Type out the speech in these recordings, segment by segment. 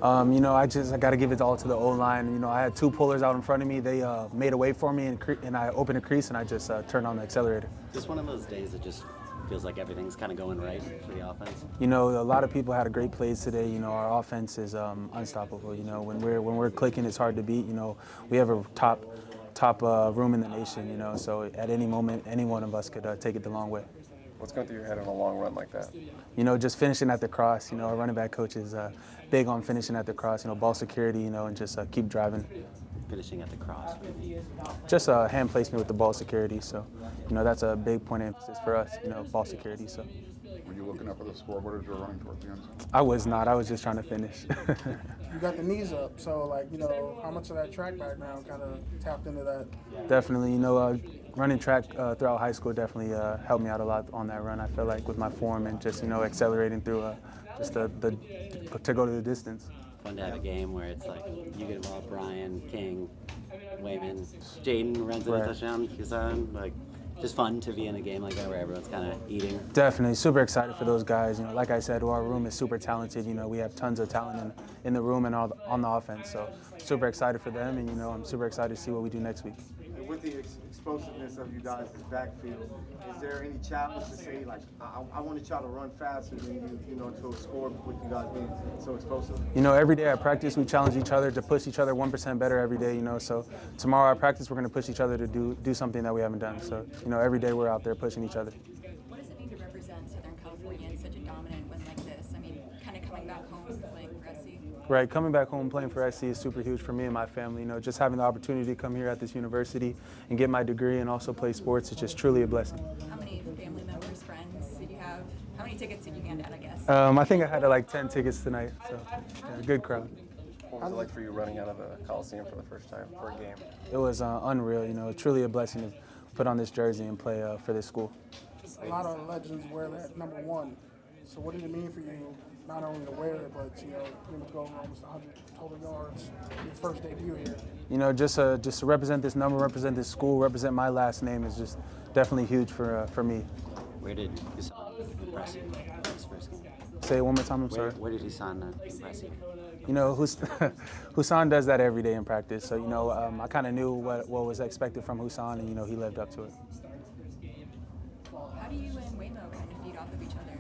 I got to give it all to the O-line. I had two pullers out in front of me. They made a way for me, and I opened a crease, and I just turned on the accelerator. Just one of those days that just feels like everything's kind of going right for the offense. A lot of people had great plays today. Our offense is unstoppable. When we're clicking, it's hard to beat. We have a top room in the nation. So at any moment, any one of us could take it the long way. What's going through your head on a long run like that? Just finishing at the cross. Our running back coach is big on finishing at the cross. Ball security. And just keep driving. Finishing at the cross. Just hand placement with the ball security. So, that's a big point of emphasis for us. Ball security. So. Were you looking up at the scoreboard as you were running towards the end zone? I was not. I was just trying to finish. You got the knees up, so how much of that track background kind of tapped into that? Definitely. Running track throughout high school definitely helped me out a lot on that run. I feel like with my form and just accelerating through just to go to the distance. Fun to have a game where it's like you get involved, Brian, King, Wayman, Jaden runs in a touchdown, Husan, just fun to be in a game like that where everyone's kind of eating. Definitely, super excited for those guys. Like I said, our room is super talented. We have tons of talent in the room and on the offense. So super excited for them, and I'm super excited to see what we do next week. And with the explosiveness of you guys' backfield, is there any challenge to say I wanted y'all to run faster than you to score with you guys being so explosive? Every day at practice we challenge each other to push each other 1% better every day. So tomorrow at practice we're going to push each other to do something that we haven't done. So every day we're out there pushing each other. What does it mean to represent Southern California in such a dominant win like this? I mean, kind of coming back home and playing for SC. Right, coming back home playing for SC is super huge for me and my family. Just having the opportunity to come here at this university and get my degree and also play sports is just truly a blessing. How many family members, friends did you have? How many tickets did you hand out, I guess? I think I had 10 tickets tonight, so yeah, good crowd. What was it like for you running out of the Coliseum for the first time for a game? It was unreal, truly a blessing to put on this jersey and play for this school. A lot of legends wear that number 1. So what did it mean for you not only to wear it, but to go over almost 100 total yards your first debut here? Just to represent this number, represent this school, represent my last name is just definitely huge for me. Where did Husan impress you in his first game? Say it one more time, I'm sorry. Where did Husan impress you? Husan does that every day in practice. So, I kind of knew what was expected from Husan, and, he lived up to it. How do you and Waymo kind of feed off of each other?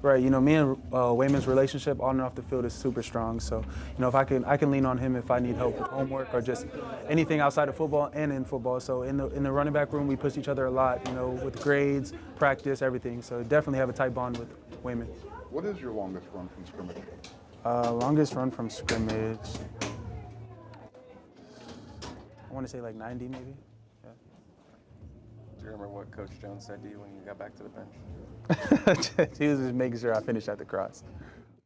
Right, me and Wayman's relationship on and off the field is super strong. So, if I can lean on him if I need help with homework or just anything outside of football and in football. So in the running back room, we push each other a lot, with grades, practice, everything. So definitely have a tight bond with Wayman. What is your longest run from scrimmage? Longest run from scrimmage, I want to say 90 maybe. Yeah. Do you remember what Coach Jones said to you when you got back to the bench? He was just making sure I finished at the cross.